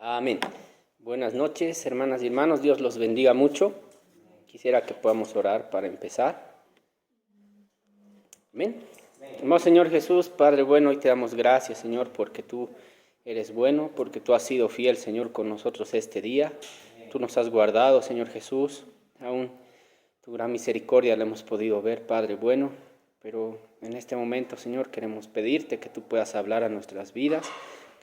Amén. Buenas noches, hermanas y hermanos. Dios los bendiga mucho. Quisiera que podamos orar para empezar. Amén. Amado Señor Jesús, Padre bueno, hoy te damos gracias, Señor, porque tú eres bueno, porque tú has sido fiel, Señor, con nosotros este día. Tú nos has guardado, Señor Jesús. Aún tu gran misericordia la hemos podido ver, Padre bueno. Pero en este momento, Señor, queremos pedirte que tú puedas hablar a nuestras vidas,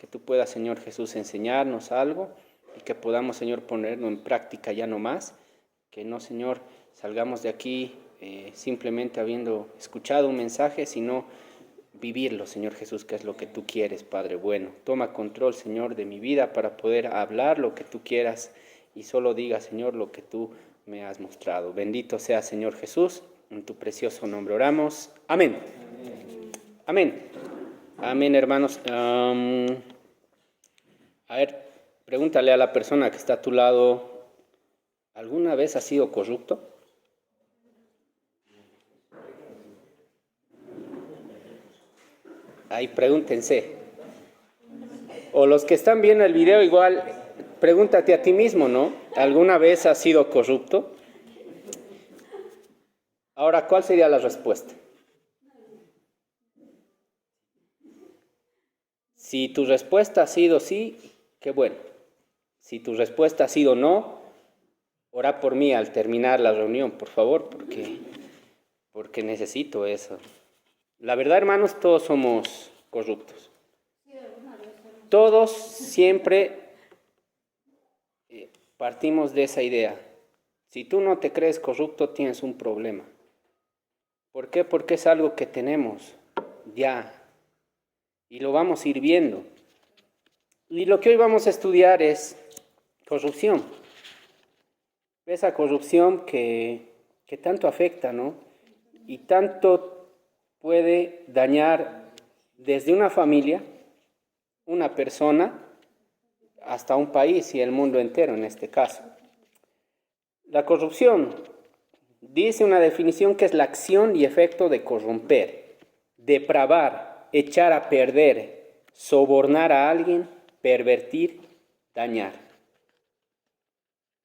que tú puedas, Señor Jesús, enseñarnos algo y que podamos, Señor, ponerlo en práctica ya no más. Que no, Señor, salgamos de aquí simplemente habiendo escuchado un mensaje, sino vivirlo, Señor Jesús, que es lo que tú quieres, Padre bueno. Toma control, Señor, de mi vida para poder hablar lo que tú quieras y solo diga, Señor, lo que tú me has mostrado. Bendito sea, Señor Jesús, en tu precioso nombre oramos. Amén. Amén. Amén, hermanos. A ver, pregúntale a la persona que está a tu lado, ¿alguna vez has sido corrupto? Ahí pregúntense. O los que están viendo el video, igual, pregúntate a ti mismo, ¿no? ¿Alguna vez has sido corrupto? Ahora, ¿cuál sería la respuesta? Si tu respuesta ha sido sí, qué bueno. Si tu respuesta ha sido no, ora por mí al terminar la reunión, por favor, porque necesito eso. La verdad, hermanos, todos somos corruptos. Todos siempre partimos de esa idea. Si tú no te crees corrupto, tienes un problema. ¿Por qué? Porque es algo que tenemos ya y lo vamos a ir viendo. Y lo que hoy vamos a estudiar es corrupción. Esa corrupción que tanto afecta, ¿no? Y tanto puede dañar desde una familia, una persona, hasta un país y el mundo entero en este caso. La corrupción dice una definición que es la acción y efecto de corromper, depravar, echar a perder, sobornar a alguien, pervertir, dañar.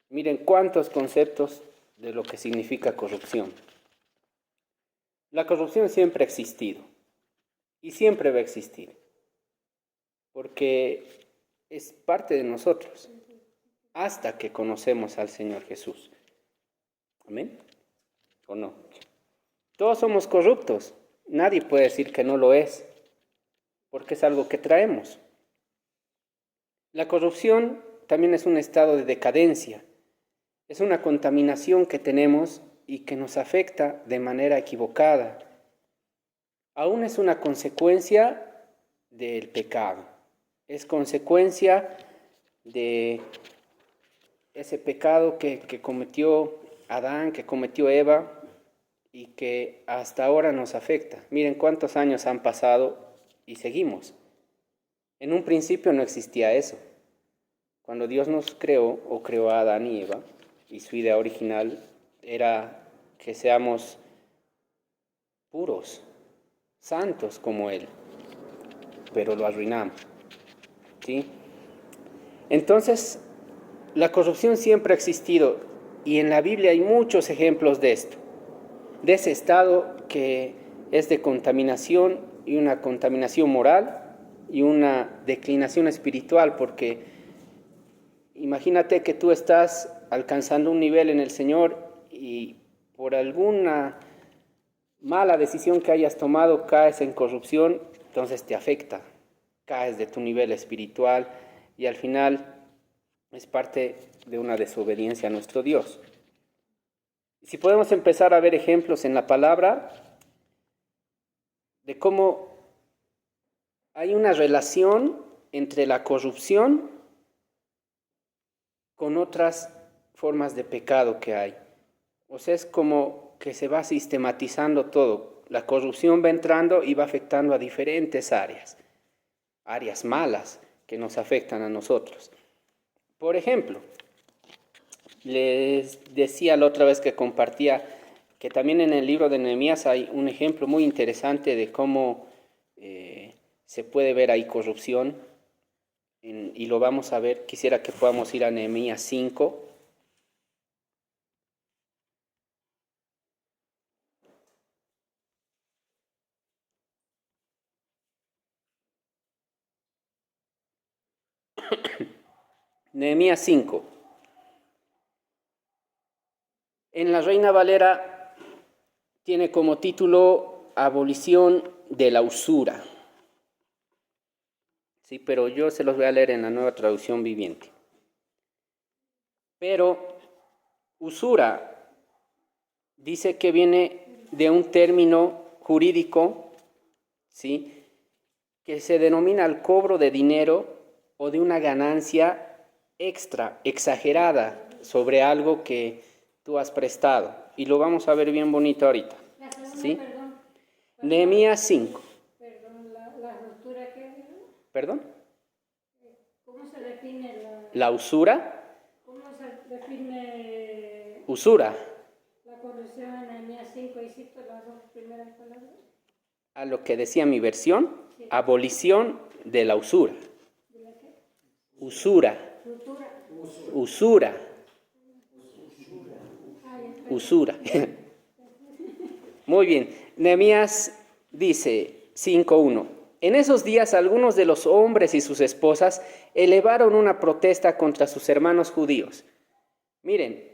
Miren cuántos conceptos de lo que significa corrupción. La corrupción siempre ha existido y siempre va a existir, porque es parte de nosotros hasta que conocemos al Señor Jesús. ¿Amén? ¿O no? Todos somos corruptos. Nadie puede decir que no lo es, porque es algo que traemos. La corrupción también es un estado de decadencia. Es una contaminación que tenemos y que nos afecta de manera equivocada. Aún es una consecuencia del pecado. Es consecuencia de ese pecado que cometió Adán, que cometió Eva y que hasta ahora nos afecta. Miren cuántos años han pasado y seguimos. En un principio no existía eso. Cuando Dios nos creó o creó a Adán y Eva, y su idea original era que seamos puros, santos como Él, pero lo arruinamos. ¿Sí? Entonces, la corrupción siempre ha existido y en la Biblia hay muchos ejemplos de esto, de ese estado que es de contaminación y una contaminación moral y una declinación espiritual, porque imagínate que tú estás alcanzando un nivel en el Señor y por alguna mala decisión que hayas tomado caes en corrupción, entonces te afecta, caes de tu nivel espiritual y al final es parte de una desobediencia a nuestro Dios. Y si podemos empezar a ver ejemplos en la palabra de cómo hay una relación entre la corrupción con otras formas de pecado que hay. O sea, es como que se va sistematizando todo. La corrupción va entrando y va afectando a diferentes áreas malas que nos afectan a nosotros. Por ejemplo, les decía la otra vez que compartía que también en el libro de Nehemías hay un ejemplo muy interesante de cómo se puede ver ahí corrupción y lo vamos a ver. Quisiera que podamos ir a Nehemías 5. Nehemías 5. En la Reina Valera tiene como título Abolición de la usura. Sí, pero yo se los voy a leer en la Nueva Traducción Viviente. Pero usura dice que viene de un término jurídico, ¿sí?, que se denomina el cobro de dinero o de una ganancia extra, exagerada, sobre algo que tú has prestado. Y lo vamos a ver bien bonito ahorita. ¿Sí? Nehemías 5. Perdón, la ruptura que... ¿Perdón? ¿Cómo se define ¿La usura? ¿Cómo se define Usura. la corrección en Nehemías 5 y cito las dos primeras palabras? A lo que decía mi versión, Sí. abolición de la usura. ¿De la qué? Usura. Ruptura. Usura. Ah, ya. Usura. Muy bien. Nehemías dice 5:1. En esos días algunos de los hombres y sus esposas elevaron una protesta contra sus hermanos judíos. Miren,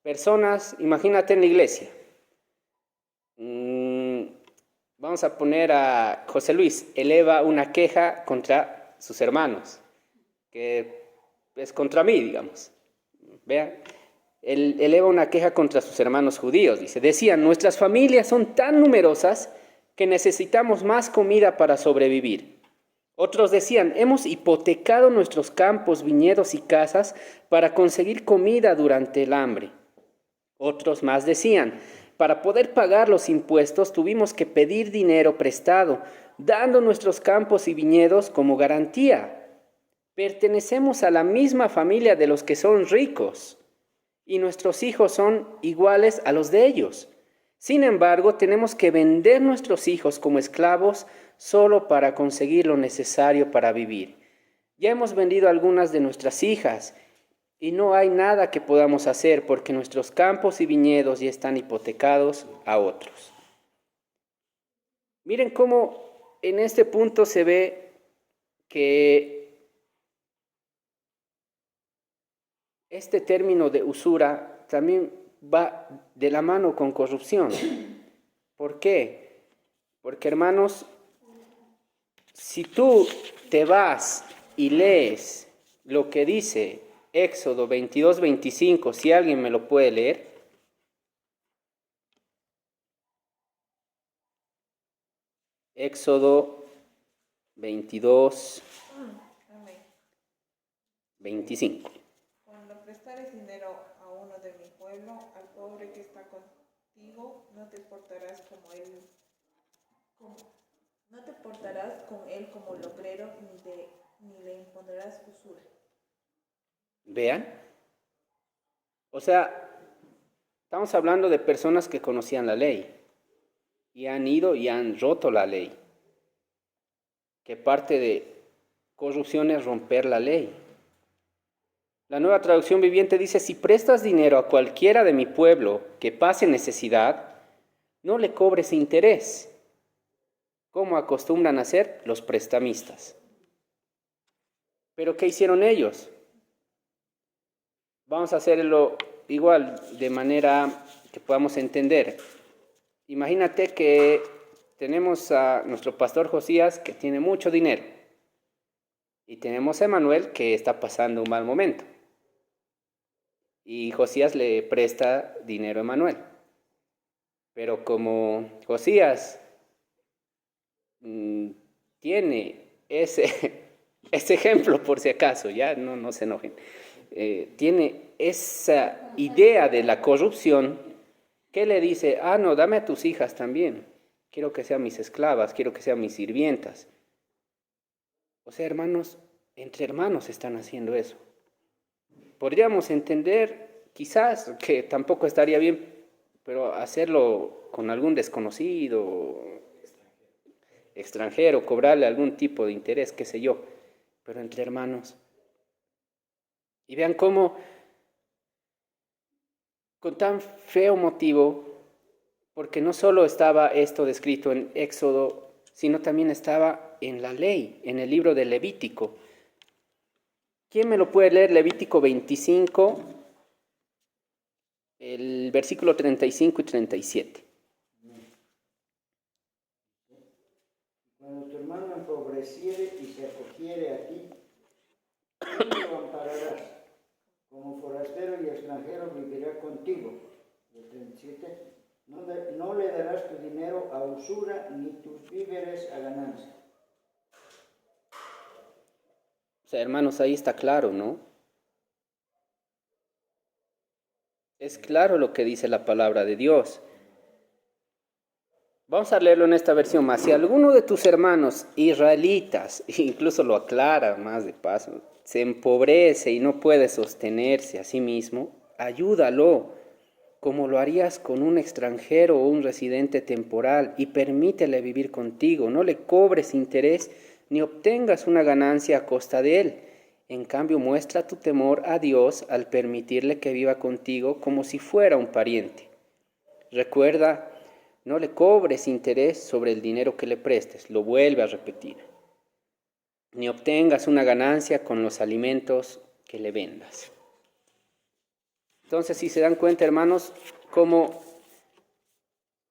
personas, imagínate en la iglesia. Vamos a poner a José Luis, eleva una queja contra sus hermanos, que es contra mí, digamos. Vean, él eleva una queja contra sus hermanos judíos. Dice, decían, nuestras familias son tan numerosas que necesitamos más comida para sobrevivir. Otros decían, hemos hipotecado nuestros campos, viñedos y casas para conseguir comida durante el hambre. Otros más decían, para poder pagar los impuestos tuvimos que pedir dinero prestado, dando nuestros campos y viñedos como garantía. Pertenecemos a la misma familia de los que son ricos y nuestros hijos son iguales a los de ellos. Sin embargo, tenemos que vender nuestros hijos como esclavos solo para conseguir lo necesario para vivir. Ya hemos vendido algunas de nuestras hijas y no hay nada que podamos hacer porque nuestros campos y viñedos ya están hipotecados a otros. Miren cómo en este punto se ve que este término de usura también va de la mano con corrupción. ¿Por qué? Porque, hermanos, si tú te vas y lees lo que dice Éxodo 22-25, si alguien me lo puede leer. Éxodo 22, 25. Cuando prestares dinero a uno de mi pueblo, al pobre que está contigo, no te portarás con él como logrero, ni le impondrás usura. Vean. O sea, estamos hablando de personas que conocían la ley y han ido y han roto la ley. Que parte de corrupción es romper la ley. La Nueva Traducción Viviente dice, si prestas dinero a cualquiera de mi pueblo que pase necesidad, no le cobres interés, como acostumbran a hacer los prestamistas. ¿Pero qué hicieron ellos? Vamos a hacerlo igual, de manera que podamos entender. Imagínate que tenemos a nuestro pastor Josías que tiene mucho dinero y tenemos a Emanuel que está pasando un mal momento. Y Josías le presta dinero a Emanuel. Pero como Josías tiene ese ejemplo, por si acaso, ya no se enojen, tiene esa idea de la corrupción, que le dice, no, dame a tus hijas también, quiero que sean mis esclavas, quiero que sean mis sirvientas. O sea, hermanos, entre hermanos están haciendo eso. Podríamos entender, quizás, que tampoco estaría bien, pero hacerlo con algún desconocido, extranjero, cobrarle algún tipo de interés, qué sé yo. pero entre hermanos. Y vean cómo, con tan feo motivo, porque no solo estaba esto descrito en Éxodo, sino también estaba en la ley, en el libro de Levítico. ¿Quién me lo puede leer? Levítico 25, el versículo 35 y 37. Cuando tu hermano empobreciere y se acogiere a ti, tú lo ampararás. Como forastero y extranjero vivirá contigo. El 37. No le darás tu dinero a usura ni tus víveres a ganancia. O sea, hermanos, ahí está claro, ¿no? Es claro lo que dice la palabra de Dios. Vamos a leerlo en esta versión más. Si alguno de tus hermanos israelitas, incluso lo aclara más de paso, se empobrece y no puede sostenerse a sí mismo, ayúdalo, como lo harías con un extranjero o un residente temporal, y permítele vivir contigo. No le cobres interés ni obtengas una ganancia a costa de él. En cambio, muestra tu temor a Dios al permitirle que viva contigo como si fuera un pariente. Recuerda, no le cobres interés sobre el dinero que le prestes, lo vuelve a repetir. Ni obtengas una ganancia con los alimentos que le vendas. Entonces, si se dan cuenta, hermanos, cómo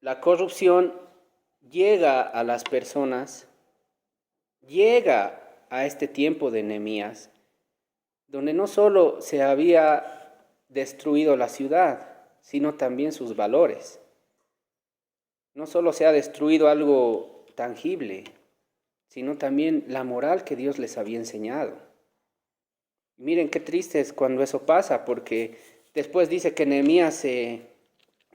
la corrupción llega a las personas, llega a este tiempo de Nehemías, donde no solo se había destruido la ciudad, sino también sus valores. No solo se ha destruido algo tangible, sino también la moral que Dios les había enseñado. Miren qué triste es cuando eso pasa, porque después dice que Nehemías se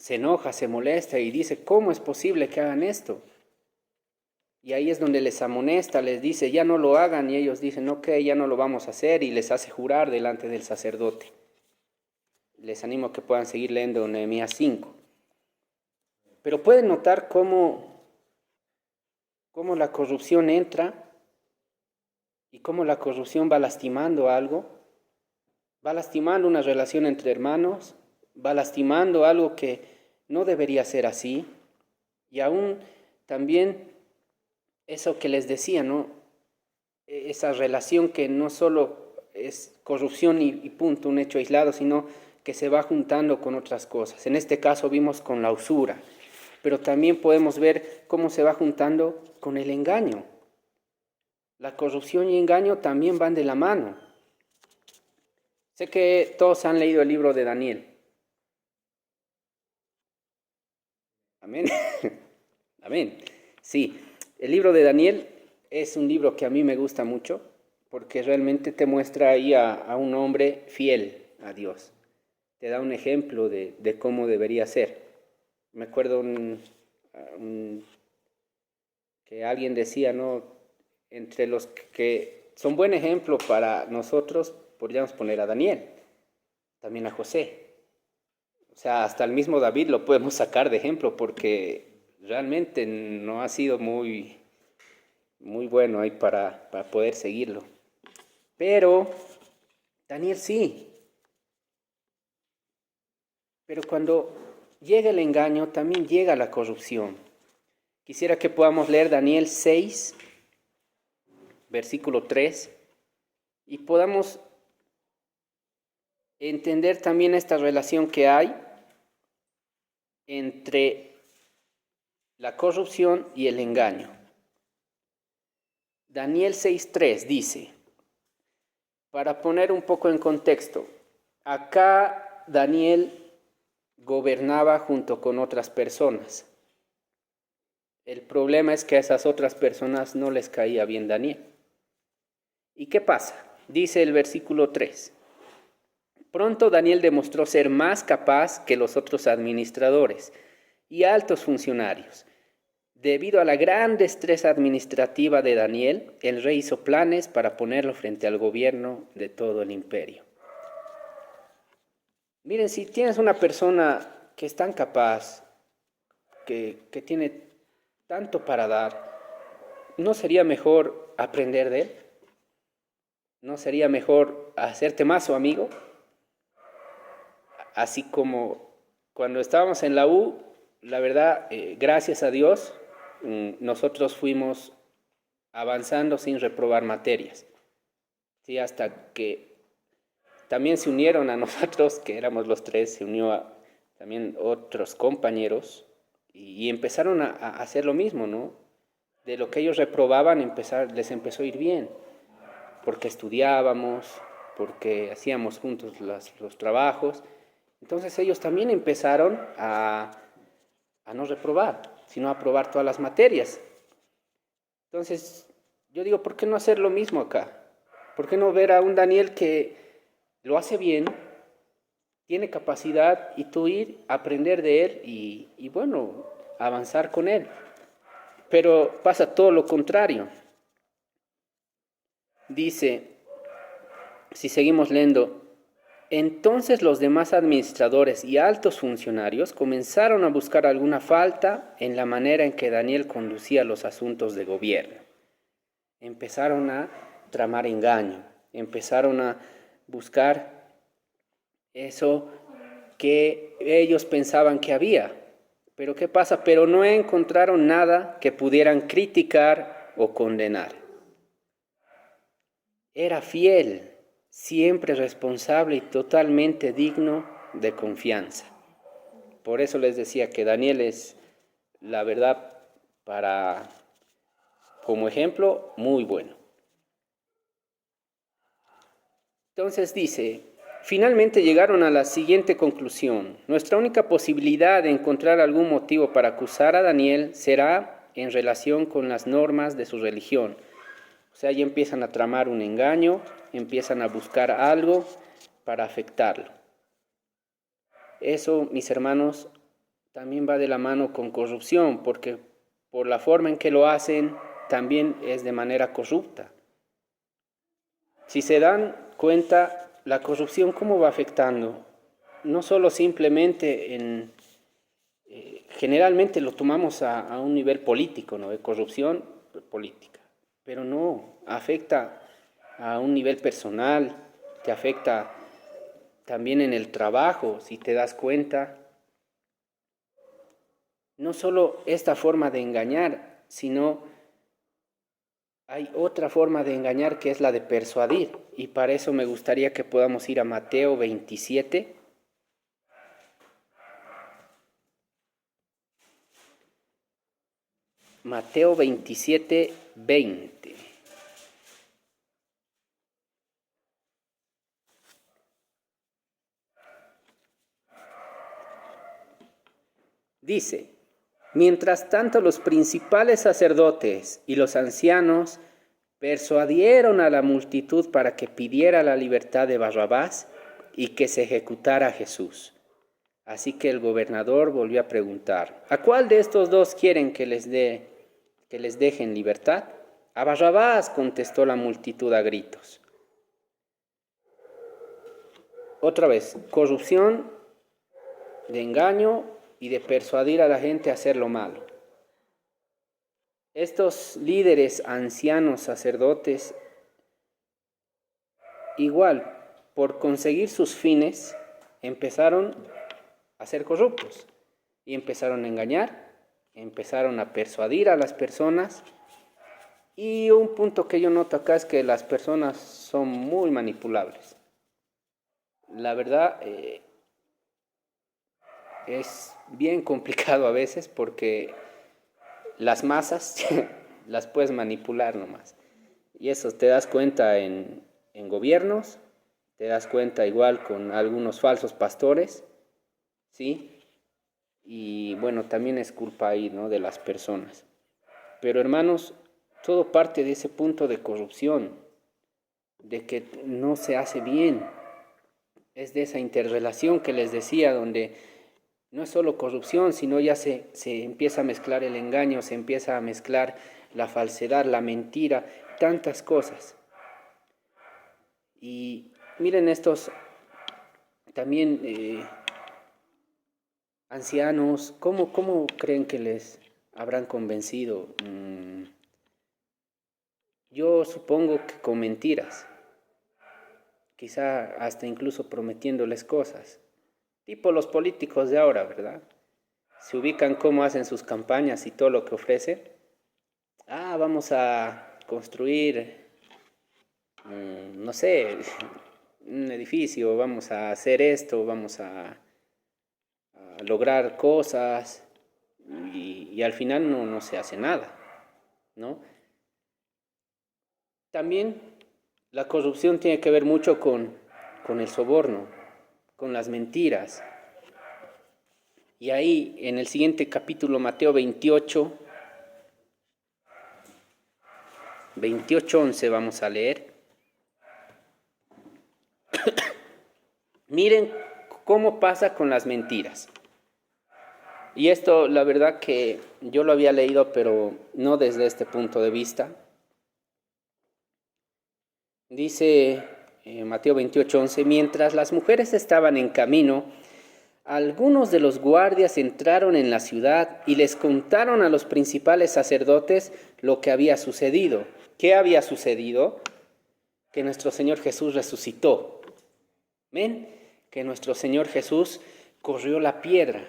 enoja, se molesta y dice, ¿cómo es posible que hagan esto? Y ahí es donde les amonesta, les dice, ya no lo hagan, y ellos dicen, ok, ya no lo vamos a hacer, y les hace jurar delante del sacerdote. Les animo a que puedan seguir leyendo Nehemías 5. Pero pueden notar cómo la corrupción entra y cómo la corrupción va lastimando algo, va lastimando una relación entre hermanos, va lastimando algo que no debería ser así, y aún también eso que les decía, ¿no? Esa relación que no solo es corrupción y punto, un hecho aislado, sino que se va juntando con otras cosas. En este caso vimos con la usura, pero también podemos ver cómo se va juntando con el engaño. La corrupción y engaño también van de la mano. Sé que todos han leído el libro de Daniel. Amén. Amén. Sí, el libro de Daniel es un libro que a mí me gusta mucho porque realmente te muestra ahí a un hombre fiel a Dios. Te da un ejemplo de cómo debería ser. Me acuerdo que alguien decía, ¿no? Entre los que son buen ejemplo para nosotros, podríamos poner a Daniel, también a José. O sea, hasta el mismo David lo podemos sacar de ejemplo porque realmente no ha sido muy bueno ahí para poder seguirlo. Pero Daniel sí. Pero cuando llega el engaño, también llega la corrupción. Quisiera que podamos leer Daniel 6, versículo 3, y podamos entender también esta relación que hay entre la corrupción y el engaño. Daniel 6:3 dice, para poner un poco en contexto, acá Daniel gobernaba junto con otras personas. El problema es que a esas otras personas no les caía bien Daniel. ¿Y qué pasa? Dice el versículo 3. Pronto Daniel demostró ser más capaz que los otros administradores y altos funcionarios. Debido a la gran destreza administrativa de Daniel, el rey hizo planes para ponerlo frente al gobierno de todo el imperio. Miren, si tienes una persona que es tan capaz, que tiene tanto para dar, ¿no sería mejor aprender de él? ¿no sería mejor hacerte más su amigo? Así como cuando estábamos en la U, la verdad, gracias a Dios, nosotros fuimos avanzando sin reprobar materias, ¿sí? Hasta que también se unieron a nosotros, que éramos los tres, se unió también otros compañeros y empezaron a hacer lo mismo, ¿no? De lo que ellos reprobaban, les empezó a ir bien, porque estudiábamos, porque hacíamos juntos los trabajos. Entonces ellos también empezaron a no reprobar, sino a aprobar todas las materias. Entonces yo digo, ¿por qué no hacer lo mismo acá? ¿Por qué no ver a un Daniel que lo hace bien, tiene capacidad, y tú ir a aprender de él y bueno, avanzar con él? Pero pasa todo lo contrario. Dice, si seguimos leyendo, entonces los demás administradores y altos funcionarios comenzaron a buscar alguna falta en la manera en que Daniel conducía los asuntos de gobierno. Empezaron a tramar engaño, empezaron a buscar eso que ellos pensaban que había. Pero ¿qué pasa? Pero no encontraron nada que pudieran criticar o condenar. Era fiel, siempre responsable y totalmente digno de confianza. Por eso les decía que Daniel es, la verdad, como ejemplo, muy bueno. Entonces dice, finalmente llegaron a la siguiente conclusión: nuestra única posibilidad de encontrar algún motivo para acusar a Daniel será en relación con las normas de su religión. O sea, ya empiezan a tramar un engaño, empiezan a buscar algo para afectarlo. Eso, mis hermanos, también va de la mano con corrupción, porque por la forma en que lo hacen, también es de manera corrupta. Si se dan cuenta, la corrupción, ¿cómo va afectando? No solo simplemente generalmente lo tomamos a un nivel político, ¿no? De corrupción política. Pero no, afecta a un nivel personal, te afecta también en el trabajo, si te das cuenta. No solo esta forma de engañar, sino hay otra forma de engañar que es la de persuadir. Y para eso me gustaría que podamos ir a Mateo 27. Mateo 27, 20. Dice, mientras tanto los principales sacerdotes y los ancianos persuadieron a la multitud para que pidiera la libertad de Barrabás y que se ejecutara a Jesús. Así que el gobernador volvió a preguntar, ¿a cuál de estos dos quieren que les dejen libertad? A Barrabás, contestó la multitud a gritos. Otra vez, corrupción, de engaño y de persuadir a la gente a hacer lo malo. Estos líderes, ancianos, sacerdotes, igual, por conseguir sus fines, empezaron a ser corruptos y empezaron a engañar, empezaron a persuadir a las personas. Y un punto que yo noto acá es que las personas son muy manipulables. La verdad, es bien complicado a veces porque las masas las puedes manipular nomás. Y eso te das cuenta en gobiernos, te das cuenta igual con algunos falsos pastores, ¿sí? Y bueno, también es culpa ahí, ¿no?, de las personas. Pero hermanos, todo parte de ese punto de corrupción, de que no se hace bien. Es de esa interrelación que les decía, donde no es solo corrupción, sino ya se empieza a mezclar el engaño, se empieza a mezclar la falsedad, la mentira, tantas cosas. Y miren estos también ancianos, ¿cómo creen que les habrán convencido? Yo supongo que con mentiras, quizá hasta incluso prometiéndoles cosas, tipo los políticos de ahora, ¿verdad? Se ubican cómo hacen sus campañas y todo lo que ofrecen. Vamos a construir, no sé, un edificio, vamos a hacer esto, vamos a lograr cosas y al final no se hace nada, ¿no? También la corrupción tiene que ver mucho con el soborno, con las mentiras. Y ahí en el siguiente capítulo, Mateo 28, 11 vamos a leer. Miren cómo pasa con las mentiras. Y esto, la verdad que yo lo había leído, pero no desde este punto de vista. Dice Mateo 28, 11, mientras las mujeres estaban en camino, algunos de los guardias entraron en la ciudad y les contaron a los principales sacerdotes lo que había sucedido. ¿Qué había sucedido? Que nuestro Señor Jesús resucitó. ¿Ven? Que nuestro Señor Jesús corrió la piedra.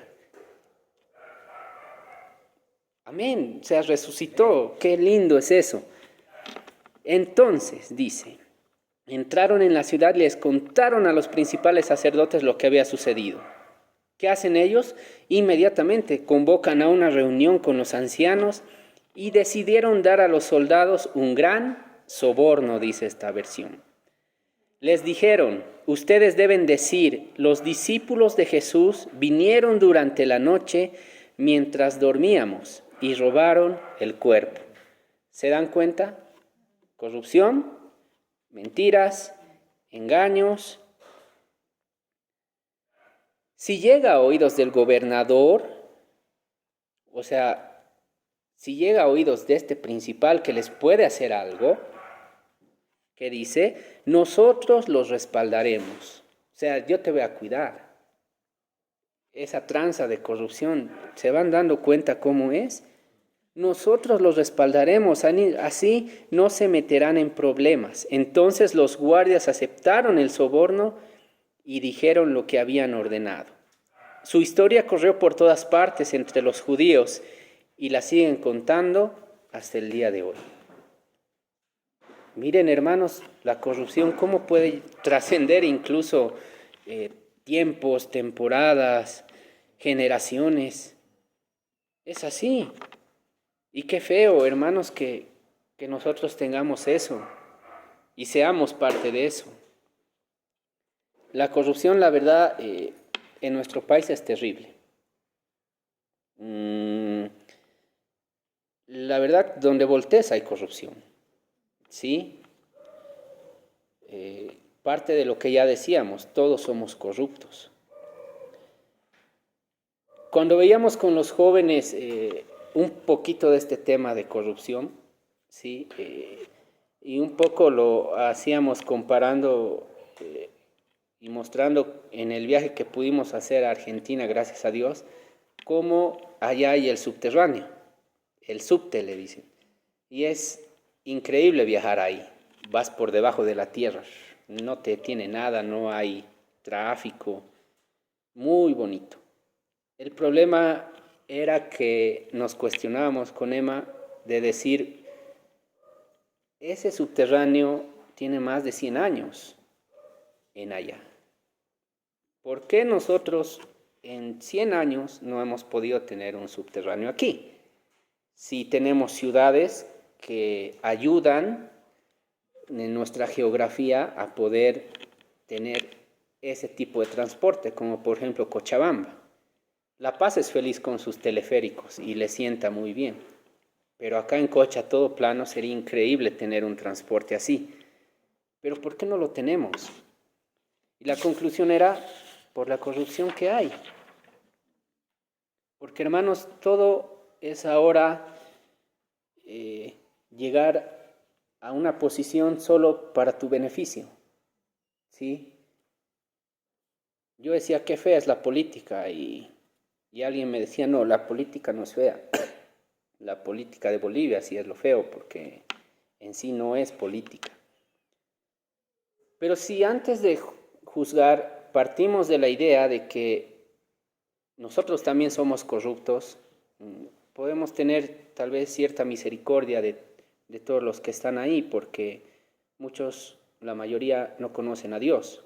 Amén, se resucitó. Qué lindo es eso. Entonces, dice, entraron en la ciudad y les contaron a los principales sacerdotes lo que había sucedido. ¿Qué hacen ellos? Inmediatamente convocan a una reunión con los ancianos y decidieron dar a los soldados un gran soborno, dice esta versión. Les dijeron, ustedes deben decir, los discípulos de Jesús vinieron durante la noche mientras dormíamos y robaron el cuerpo. ¿Se dan cuenta? Corrupción, mentiras, engaños. Si llega a oídos del gobernador, o sea, si llega a oídos de este principal que les puede hacer algo, que dice, nosotros los respaldaremos. O sea, yo te voy a cuidar. Esa tranza de corrupción, ¿se van dando cuenta cómo es? Nosotros los respaldaremos, así no se meterán en problemas. Entonces los guardias aceptaron el soborno y dijeron lo que habían ordenado. Su historia corrió por todas partes entre los judíos y la siguen contando hasta el día de hoy. Miren, hermanos, la corrupción cómo puede trascender incluso tiempos, temporadas, generaciones. Es así. Y qué feo, hermanos, que nosotros tengamos eso y seamos parte de eso. La corrupción, la verdad, en nuestro país es terrible. La verdad, donde voltees hay corrupción. ¿Sí? Parte de lo que ya decíamos, todos somos corruptos. Cuando veíamos con los jóvenes un poquito de este tema de corrupción, ¿sí? Y un poco lo hacíamos comparando y mostrando en el viaje que pudimos hacer a Argentina, gracias a Dios, cómo allá hay el subterráneo, el subte le dicen, y es increíble viajar ahí, vas por debajo de la tierra, no te detiene nada, no hay tráfico, muy bonito. El problema era que nos cuestionábamos con Emma de decir, ese subterráneo tiene más de 100 años en allá. ¿Por qué nosotros en 100 años no hemos podido tener un subterráneo aquí? Si tenemos ciudades que ayudan en nuestra geografía a poder tener ese tipo de transporte, como por ejemplo Cochabamba. La Paz es feliz con sus teleféricos y le sienta muy bien, pero acá en Cocha, todo plano, sería increíble tener un transporte así. Pero ¿por qué no lo tenemos? Y la conclusión era por la corrupción que hay. Porque hermanos, todo es ahora llegar a una posición solo para tu beneficio, ¿sí? Yo decía, qué fea es la política y alguien me decía, no, la política no es fea. La política de Bolivia sí es lo feo porque en sí no es política. Pero si antes de juzgar partimos de la idea de que nosotros también somos corruptos, podemos tener tal vez cierta misericordia de todos los que están ahí, porque muchos, la mayoría, no conocen a Dios.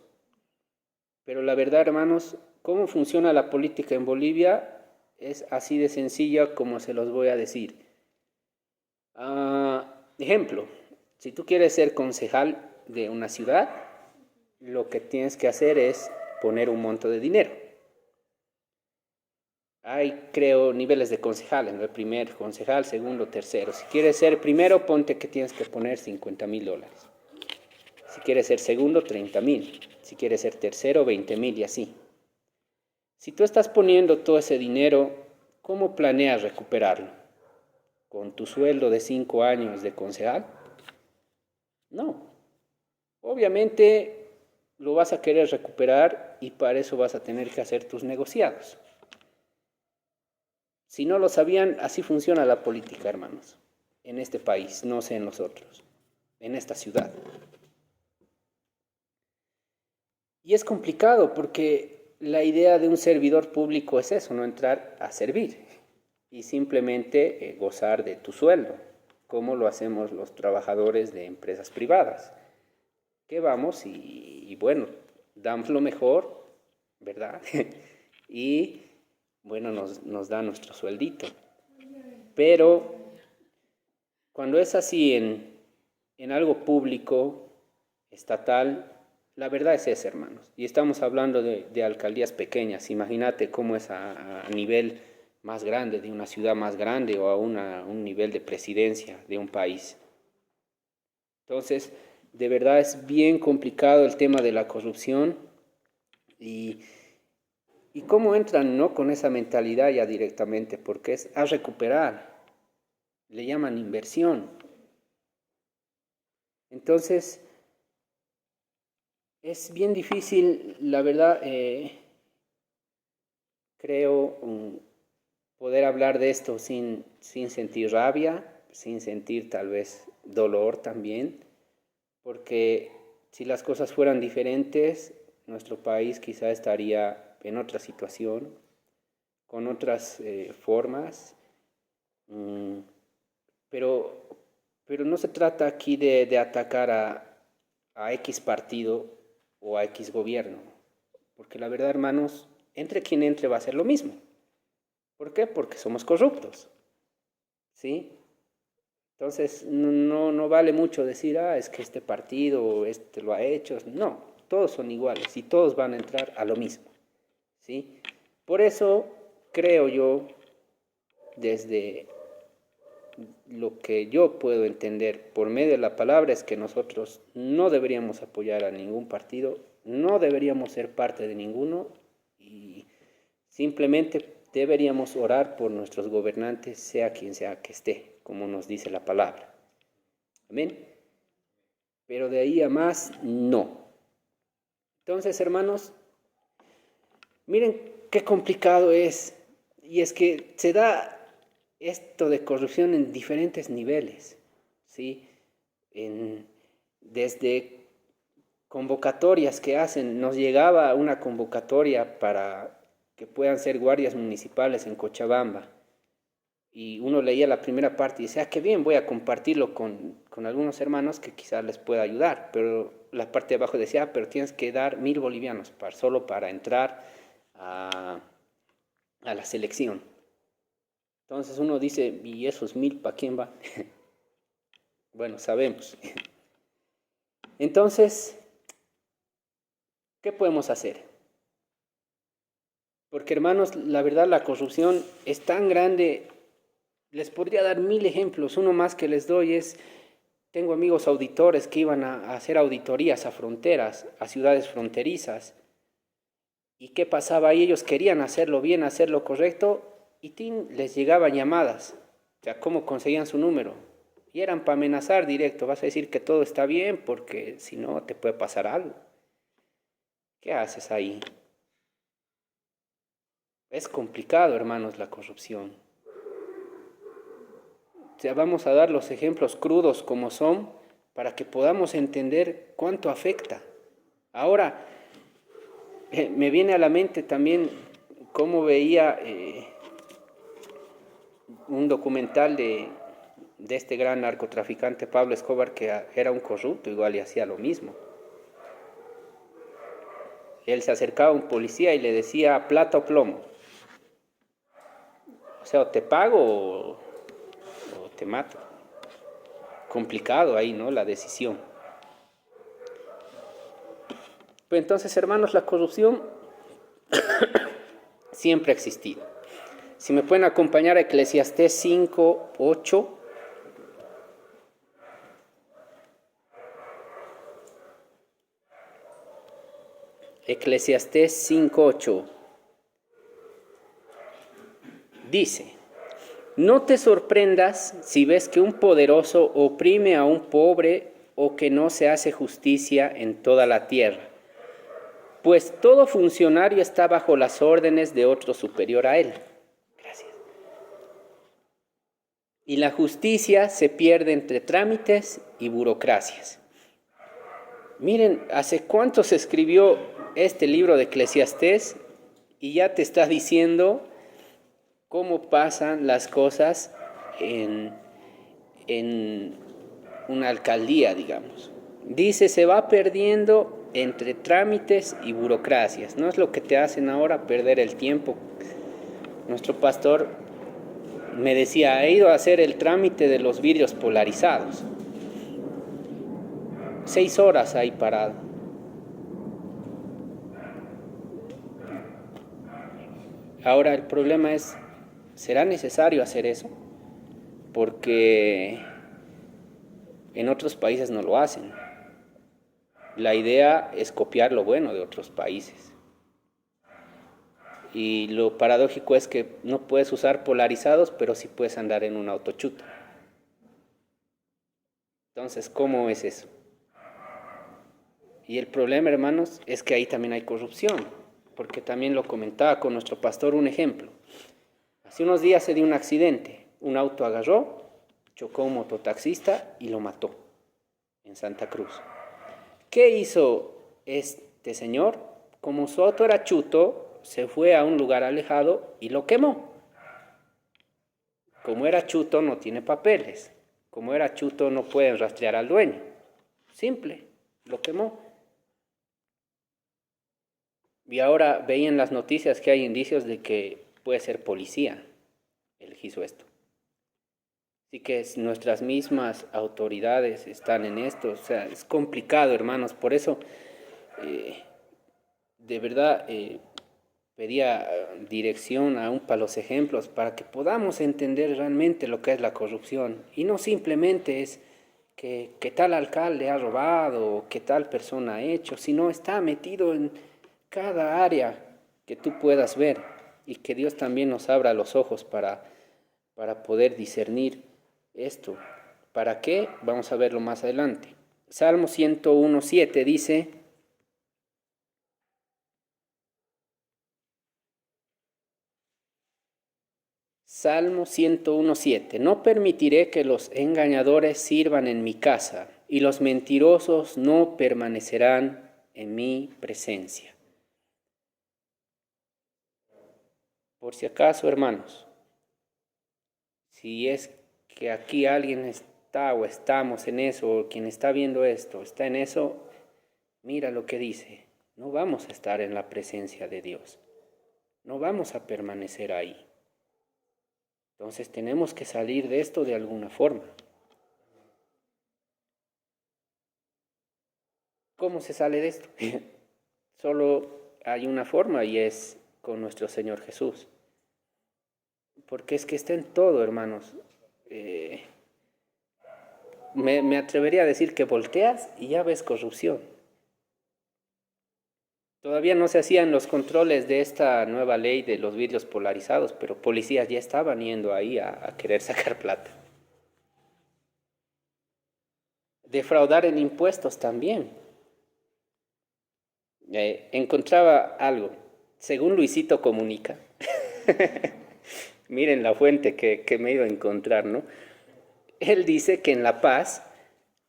Pero la verdad, hermanos, cómo funciona la política en Bolivia es así de sencilla como se los voy a decir. Ejemplo, si tú quieres ser concejal de una ciudad, lo que tienes que hacer es poner un monto de dinero. Hay, creo, niveles de concejales, ¿no? El primer concejal, segundo, tercero. Si quieres ser primero, ponte que tienes que poner $50,000. Si quieres ser segundo, 30,000. Si quieres ser tercero, 20,000 y así. Si tú estás poniendo todo ese dinero, ¿cómo planeas recuperarlo? ¿Con tu sueldo de 5 años de concejal? No. Obviamente lo vas a querer recuperar y para eso vas a tener que hacer tus negociados. Si no lo sabían, así funciona la política, hermanos, en este país, no sé en nosotros, en esta ciudad. Y es complicado porque la idea de un servidor público es eso, no entrar a servir y simplemente gozar de tu sueldo, como lo hacemos los trabajadores de empresas privadas, que vamos y bueno, damos lo mejor, ¿verdad? Y bueno, nos da nuestro sueldito. Pero cuando es así en algo público, estatal, la verdad es esa, hermanos. Y estamos hablando de alcaldías pequeñas. Imagínate cómo es a nivel más grande, de una ciudad más grande o a un nivel de presidencia de un país. Entonces, de verdad es bien complicado el tema de la corrupción y cómo entran, ¿no?, con esa mentalidad ya directamente, porque es a recuperar, le llaman inversión. Entonces, es bien difícil, la verdad, creo, poder hablar de esto sin sentir rabia, sin sentir tal vez dolor también, porque si las cosas fueran diferentes, nuestro país quizá estaría en otra situación, con otras formas, pero no se trata aquí de atacar a X partido o a X gobierno, porque la verdad, hermanos, entre quien entre va a ser lo mismo. ¿Por qué? Porque somos corruptos, ¿sí? Entonces, no vale mucho decir, es que este partido este lo ha hecho. No, todos son iguales y todos van a entrar a lo mismo, ¿sí? Por eso creo yo, desde lo que yo puedo entender por medio de la palabra, es que nosotros no deberíamos apoyar a ningún partido, no deberíamos ser parte de ninguno y simplemente deberíamos orar por nuestros gobernantes, sea quien sea que esté, como nos dice la palabra. Amén. Pero de ahí a más, no. Entonces, hermanos, miren qué complicado es. Y es que se da esto de corrupción en diferentes niveles, ¿sí? Desde convocatorias que hacen, nos llegaba una convocatoria para que puedan ser guardias municipales en Cochabamba. Y uno leía la primera parte y decía, qué bien, voy a compartirlo con algunos hermanos que quizás les pueda ayudar. Pero la parte de abajo decía, pero tienes que dar 1,000 bolivianos solo para entrar a la selección. Entonces uno dice, ¿y esos 1,000 para quién van? Bueno, sabemos. Entonces, ¿qué podemos hacer? Porque, hermanos, la verdad, la corrupción es tan grande. Les podría dar 1,000 ejemplos. Uno más que les doy es, tengo amigos auditores que iban a hacer auditorías a fronteras, a ciudades fronterizas. ¿Y qué pasaba ahí? Ellos querían hacerlo bien, hacerlo correcto, y les llegaban llamadas. O sea, ¿cómo conseguían su número? Y eran para amenazar directo. Vas a decir que todo está bien porque si no te puede pasar algo. ¿Qué haces ahí? Es complicado, hermanos, la corrupción. O sea, vamos a dar los ejemplos crudos como son para que podamos entender cuánto afecta. Ahora, me viene a la mente también cómo veía un documental de este gran narcotraficante Pablo Escobar, que era un corrupto igual y hacía lo mismo. Él se acercaba a un policía y le decía plata o plomo. O sea, o te pago o te mato. Complicado ahí, ¿no? La decisión. Pues entonces, hermanos, la corrupción siempre ha existido. Si me pueden acompañar a Eclesiastés 5:8. Eclesiastés 5:8 dice: no te sorprendas si ves que un poderoso oprime a un pobre o que no se hace justicia en toda la tierra, pues todo funcionario está bajo las órdenes de otro superior a él. Gracias. Y la justicia se pierde entre trámites y burocracias. Miren, ¿hace cuánto se escribió este libro de Eclesiastés? Y ya te está diciendo cómo pasan las cosas en una alcaldía, digamos. Dice, se va perdiendo entre trámites y burocracias. No es lo que te hacen ahora perder el tiempo. Nuestro pastor me decía, he ido a hacer el trámite de los vidrios polarizados. 6 horas ahí parado. Ahora el problema es, ¿será necesario hacer eso? Porque en otros países no lo hacen. La idea es copiar lo bueno de otros países. Y lo paradójico es que no puedes usar polarizados, pero sí puedes andar en un autochuto. Entonces, ¿cómo es eso? Y el problema, hermanos, es que ahí también hay corrupción, porque también lo comentaba con nuestro pastor un ejemplo. Hace unos días se dio un accidente, un auto agarró, chocó a un mototaxista y lo mató en Santa Cruz. ¿Qué hizo este señor? Como su auto era chuto, se fue a un lugar alejado y lo quemó. Como era chuto, no tiene papeles. Como era chuto, no pueden rastrear al dueño. Simple, lo quemó. Y ahora veían las noticias que hay indicios de que puede ser policía el que hizo esto. Así que nuestras mismas autoridades están en esto. O sea, es complicado, hermanos. Por eso, de verdad, pedía dirección aún para los ejemplos, para que podamos entender realmente lo que es la corrupción. Y no simplemente es que tal alcalde ha robado o que tal persona ha hecho, sino está metido en cada área que tú puedas ver, y que Dios también nos abra los ojos para poder discernir esto. ¿Para qué? Vamos a verlo más adelante. Salmo 101:7 dice: Salmo 101:7: no permitiré que los engañadores sirvan en mi casa, y los mentirosos no permanecerán en mi presencia. Por si acaso, hermanos, si es que aquí alguien está o estamos en eso, o quien está viendo esto está en eso, mira lo que dice: no vamos a estar en la presencia de Dios, no vamos a permanecer ahí. Entonces tenemos que salir de esto de alguna forma. ¿Cómo se sale de esto? Solo hay una forma, y es con nuestro Señor Jesús. Porque es que está en todo, hermanos. Me atrevería a decir que volteas y ya ves corrupción. Todavía no se hacían los controles de esta nueva ley de los vidrios polarizados, pero policías ya estaban yendo ahí a querer sacar plata. Defraudar en impuestos también. Encontraba algo, según Luisito Comunica. Miren la fuente que me he ido a encontrar, ¿no? Él dice que en La Paz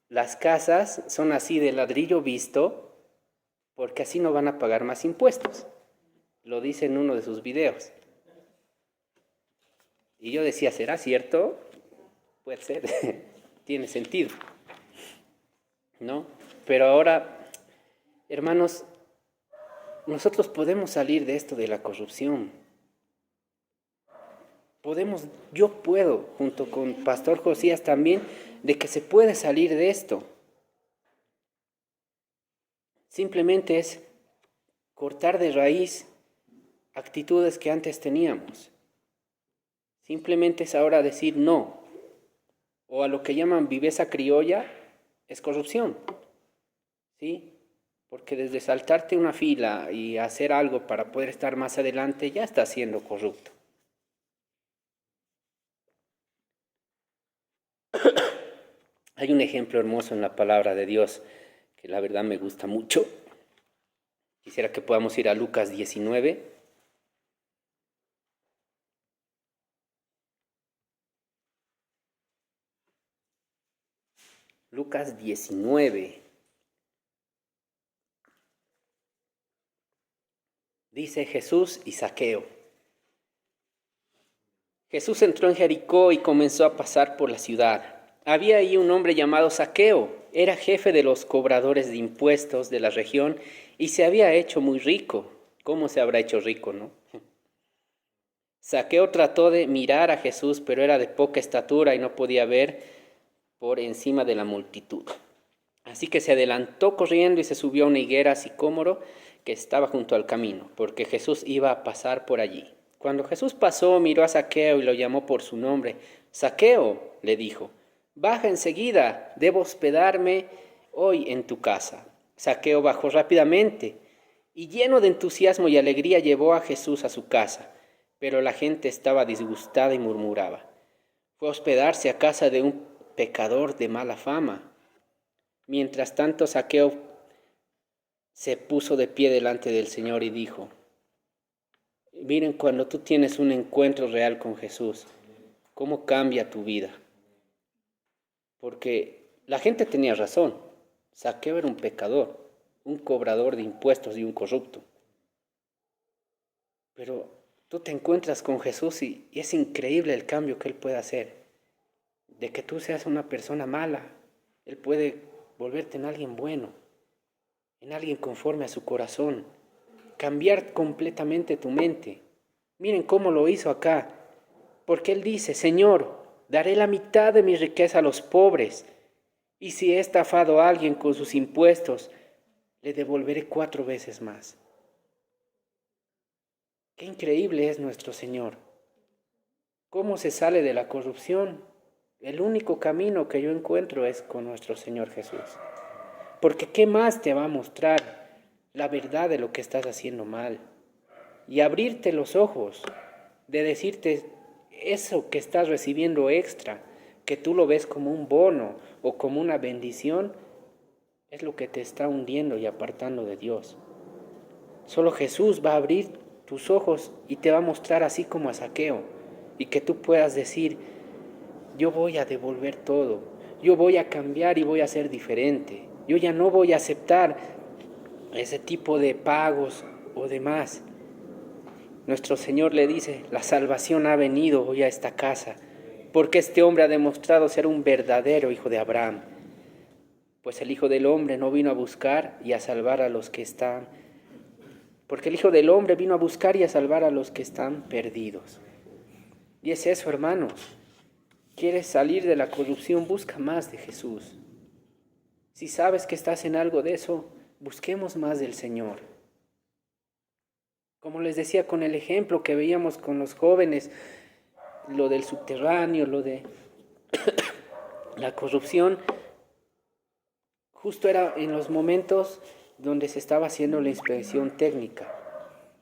las casas son así de ladrillo visto, porque así no van a pagar más impuestos. Lo dice en uno de sus videos. Y yo decía, ¿será cierto? Puede ser, tiene sentido, ¿no? Pero ahora, hermanos, nosotros podemos salir de esto de la corrupción. Yo puedo, junto con Pastor Josías también, de que se puede salir de esto. Simplemente es cortar de raíz actitudes que antes teníamos. Simplemente es ahora decir no. O a lo que llaman viveza criolla, es corrupción. ¿Sí? Porque desde saltarte una fila y hacer algo para poder estar más adelante, ya estás siendo corrupto. Hay un ejemplo hermoso en la palabra de Dios que la verdad me gusta mucho. Quisiera que podamos ir a Lucas 19. Lucas 19. Dice Jesús y Zaqueo. Jesús entró en Jericó y comenzó a pasar por la ciudad. Había ahí un hombre llamado Zaqueo. Era jefe de los cobradores de impuestos de la región y se había hecho muy rico. ¿Cómo se habrá hecho rico, no? Zaqueo trató de mirar a Jesús, pero era de poca estatura y no podía ver por encima de la multitud. Así que se adelantó corriendo y se subió a una higuera sicómoro que estaba junto al camino, porque Jesús iba a pasar por allí. Cuando Jesús pasó, miró a Zaqueo y lo llamó por su nombre. Zaqueo, le dijo, baja enseguida, debo hospedarme hoy en tu casa. Zaqueo bajó rápidamente y lleno de entusiasmo y alegría llevó a Jesús a su casa, pero la gente estaba disgustada y murmuraba. Fue a hospedarse a casa de un pecador de mala fama. Mientras tanto, Zaqueo se puso de pie delante del Señor y dijo, miren, cuando tú tienes un encuentro real con Jesús, cómo cambia tu vida. Porque la gente tenía razón. Zaqueo era un pecador, un cobrador de impuestos y un corrupto. Pero tú te encuentras con Jesús y es increíble el cambio que Él puede hacer. De que tú seas una persona mala, Él puede volverte en alguien bueno, en alguien conforme a su corazón, cambiar completamente tu mente. Miren cómo lo hizo acá, porque Él dice, Señor, daré la mitad de mi riqueza a los pobres, y si he estafado a alguien con sus impuestos, le devolveré 4 veces más. Qué increíble es nuestro Señor. ¿Cómo se sale de la corrupción? El único camino que yo encuentro es con nuestro Señor Jesús. Porque ¿qué más te va a mostrar la verdad de lo que estás haciendo mal? Y abrirte los ojos, de decirte eso que estás recibiendo extra, que tú lo ves como un bono o como una bendición, es lo que te está hundiendo y apartando de Dios. Solo Jesús va a abrir tus ojos y te va a mostrar así como a Zaqueo, y que tú puedas decir, yo voy a devolver todo, yo voy a cambiar y voy a ser diferente, yo ya no voy a aceptar ese tipo de pagos o demás. Nuestro Señor le dice, la salvación ha venido hoy a esta casa, porque este hombre ha demostrado ser un verdadero hijo de Abraham. Pues el Hijo del Hombre no vino a buscar y a salvar a los que están, porque el Hijo del Hombre vino a buscar y a salvar a los que están perdidos. Y es eso, hermanos. ¿Quieres salir de la corrupción? Busca más de Jesús. Si sabes que estás en algo de eso, busquemos más del Señor. Como les decía con el ejemplo que veíamos con los jóvenes, lo del subterráneo, lo de la corrupción, justo era en los momentos donde se estaba haciendo la inspección técnica.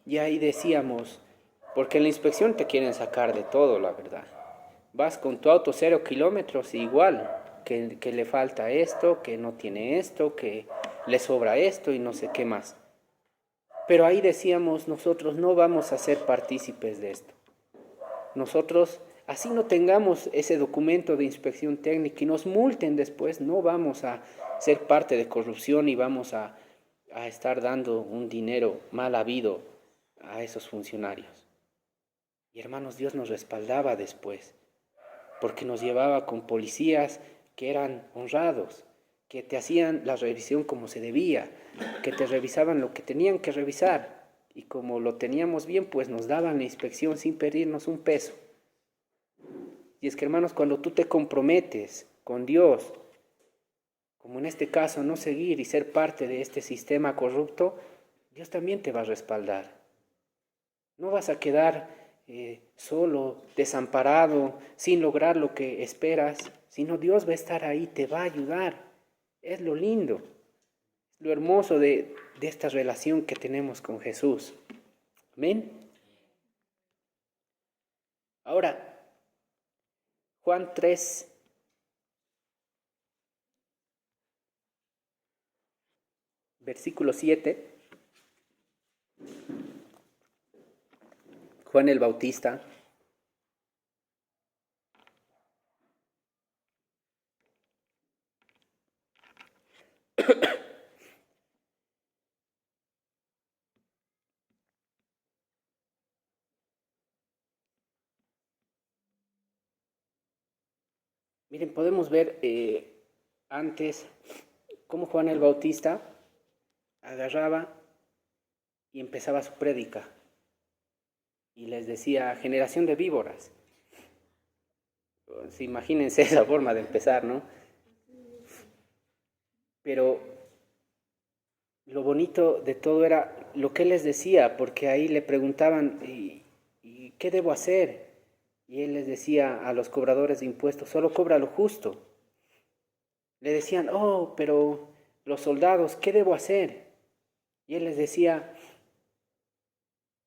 Y ahí decíamos, porque en la inspección te quieren sacar de todo, la verdad. Vas con tu auto 0 kilómetros y igual, que le falta esto, que no tiene esto, que le sobra esto y no sé qué más. Pero ahí decíamos, nosotros no vamos a ser partícipes de esto. Nosotros, así no tengamos ese documento de inspección técnica y nos multen después, no vamos a ser parte de corrupción y vamos a a estar dando un dinero mal habido a esos funcionarios. Y hermanos, Dios nos respaldaba después, porque nos llevaba con policías que eran honrados, que te hacían la revisión como se debía, que te revisaban lo que tenían que revisar, y como lo teníamos bien, pues nos daban la inspección sin pedirnos un peso. Y es que, hermanos, cuando tú te comprometes con Dios, como en este caso, no seguir y ser parte de este sistema corrupto, Dios también te va a respaldar. No vas a quedar solo, desamparado, sin lograr lo que esperas, sino Dios va a estar ahí, te va a ayudar. Es lo lindo, lo hermoso de esta relación que tenemos con Jesús. Amén. Ahora, Juan 3, versículo 7. Juan el Bautista miren, podemos ver antes cómo Juan el Bautista agarraba y empezaba su prédica y les decía, generación de víboras. Pues, imagínense esa forma de empezar, ¿no? Pero lo bonito de todo era lo que él les decía, porque ahí le preguntaban, ¿y qué debo hacer? Y él les decía a los cobradores de impuestos, solo cobra lo justo. Le decían, oh, pero los soldados, ¿qué debo hacer? Y él les decía,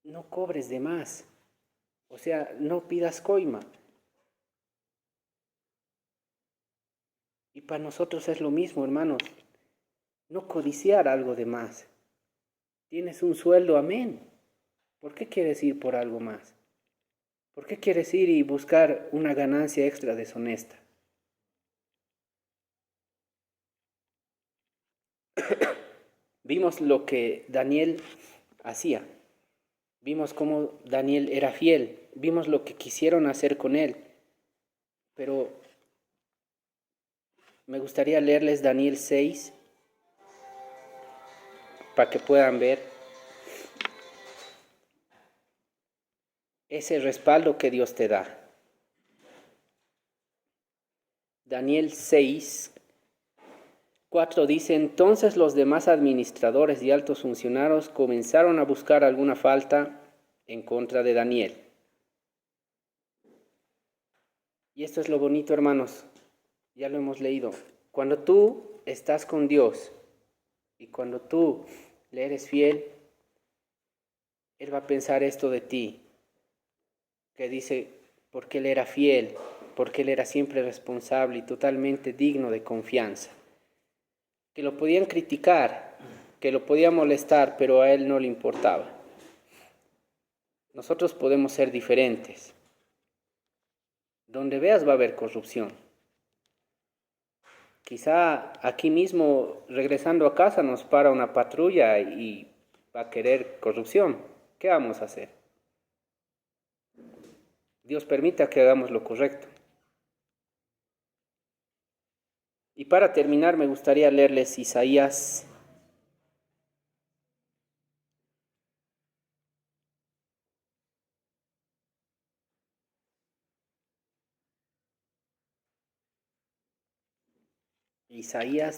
no cobres de más, o sea, no pidas coima. Y para nosotros es lo mismo, hermanos, no codiciar algo de más. Tienes un sueldo, amén. ¿Por qué quieres ir por algo más? ¿Por qué quieres ir y buscar una ganancia extra deshonesta? Vimos lo que Daniel hacía. Vimos cómo Daniel era fiel. Vimos lo que quisieron hacer con él. Pero me gustaría leerles Daniel 6 para que puedan ver ese respaldo que Dios te da. Daniel 6, 4 dice, entonces los demás administradores y altos funcionarios comenzaron a buscar alguna falta en contra de Daniel. Y esto es lo bonito, hermanos, ya lo hemos leído. Cuando tú estás con Dios y cuando tú le eres fiel, Él va a pensar esto de ti, que dice, porque Él era fiel, porque Él era siempre responsable y totalmente digno de confianza. Que lo podían criticar, que lo podían molestar, pero a Él no le importaba. Nosotros podemos ser diferentes. Donde veas va a haber corrupción. Quizá aquí mismo, regresando a casa, nos para una patrulla y va a querer corrupción. ¿Qué vamos a hacer? Dios permita que hagamos lo correcto. Y para terminar, me gustaría leerles Isaías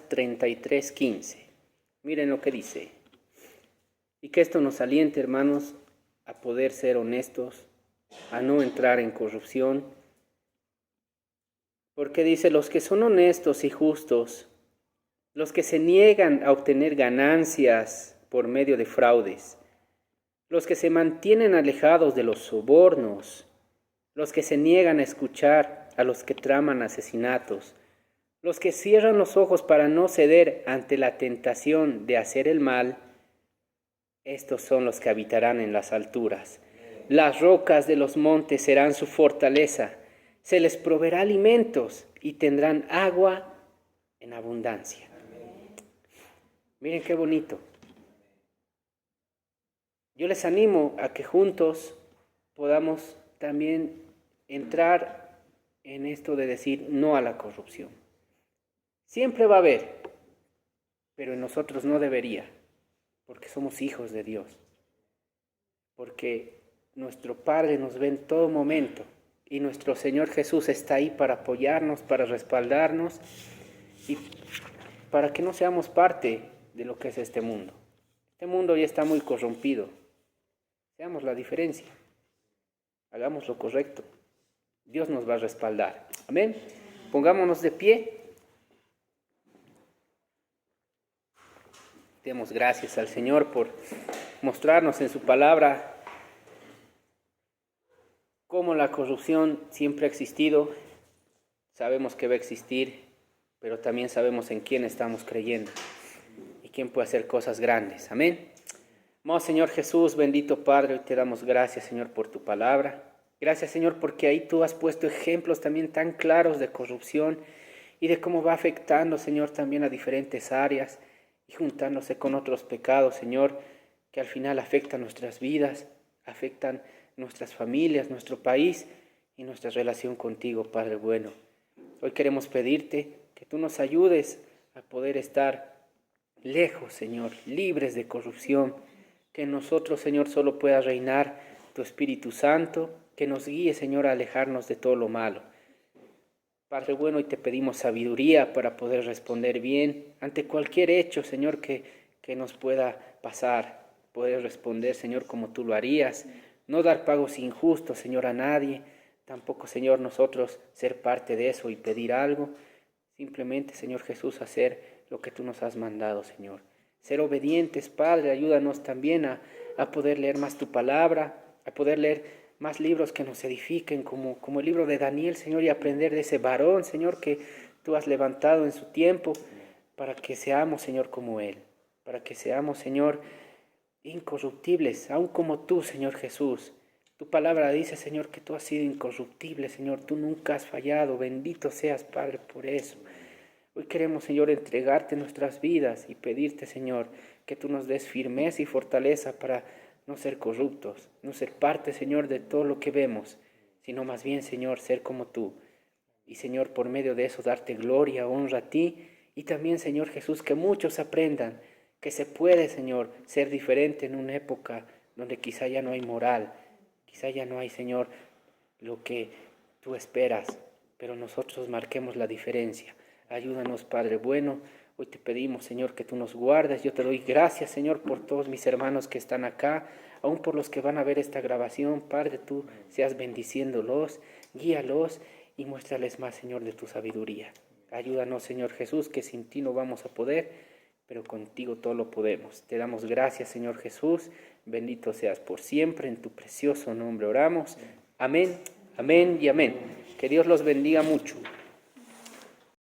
33:15. Miren lo que dice. Y que esto nos aliente, hermanos, a poder ser honestos, a no entrar en corrupción. Porque dice, los que son honestos y justos, los que se niegan a obtener ganancias por medio de fraudes, los que se mantienen alejados de los sobornos, los que se niegan a escuchar a los que traman asesinatos, los que cierran los ojos para no ceder ante la tentación de hacer el mal, estos son los que habitarán en las alturas. Las rocas de los montes serán su fortaleza, se les proveerá alimentos y tendrán agua en abundancia. Miren qué bonito. Yo les animo a que juntos podamos también entrar en esto de decir no a la corrupción. Siempre va a haber, pero en nosotros no debería, porque somos hijos de Dios, porque nuestro Padre nos ve en todo momento y nuestro Señor Jesús está ahí para apoyarnos, para respaldarnos y para que no seamos parte de lo que es este mundo. Este mundo ya está muy corrompido. Seamos la diferencia. Hagamos lo correcto. Dios nos va a respaldar. Amén. Pongámonos de pie. Demos gracias al Señor por mostrarnos en su palabra cómo la corrupción siempre ha existido. Sabemos que va a existir, pero también sabemos en quién estamos creyendo y quién puede hacer cosas grandes. Amén. Amado Señor Jesús, bendito Padre, hoy te damos gracias, Señor, por tu palabra. Gracias, Señor, porque ahí tú has puesto ejemplos también tan claros de corrupción y de cómo va afectando, Señor, también a diferentes áreas y juntándose con otros pecados, Señor, que al final afectan nuestras vidas, afectan nuestras familias, nuestro país y nuestra relación contigo, Padre bueno. Hoy queremos pedirte que tú nos ayudes a poder estar lejos, Señor, libres de corrupción, que en nosotros, Señor, solo pueda reinar tu Espíritu Santo, que nos guíe, Señor, a alejarnos de todo lo malo. Padre bueno, hoy te pedimos sabiduría para poder responder bien ante cualquier hecho, Señor, que nos pueda pasar. Poder responder, Señor, como tú lo harías. No dar pagos injustos, Señor, a nadie. Tampoco, Señor, nosotros ser parte de eso y pedir algo. Simplemente, Señor Jesús, hacer lo que tú nos has mandado, Señor. Ser obedientes, Padre, ayúdanos también a poder leer más tu palabra, a poder leer más libros que nos edifiquen, como el libro de Daniel, Señor, y aprender de ese varón, Señor, que tú has levantado en su tiempo, para que seamos, Señor, como él, para que seamos, Señor, incorruptibles, aun como tú, Señor Jesús. Tu palabra dice, Señor, que tú has sido incorruptible, Señor, tú nunca has fallado, bendito seas, Padre, por eso. Hoy queremos, Señor, entregarte nuestras vidas y pedirte, Señor, que tú nos des firmeza y fortaleza para no ser corruptos, no ser parte, Señor, de todo lo que vemos, sino más bien, Señor, ser como tú. Y, Señor, por medio de eso, darte gloria, honra a ti. Y también, Señor Jesús, que muchos aprendan que se puede, Señor, ser diferente en una época donde quizá ya no hay moral, quizá ya no hay, Señor, lo que tú esperas, pero nosotros marquemos la diferencia. Ayúdanos, Padre bueno. Hoy te pedimos, Señor, que tú nos guardes. Yo te doy gracias, Señor, por todos mis hermanos que están acá, aún por los que van a ver esta grabación. Padre, tú seas bendiciéndolos, guíalos y muéstrales más, Señor, de tu sabiduría. Ayúdanos, Señor Jesús, que sin ti no vamos a poder, pero contigo todo lo podemos. Te damos gracias, Señor Jesús. Bendito seas por siempre. En tu precioso nombre oramos. Amén, amén y amén. Que Dios los bendiga mucho.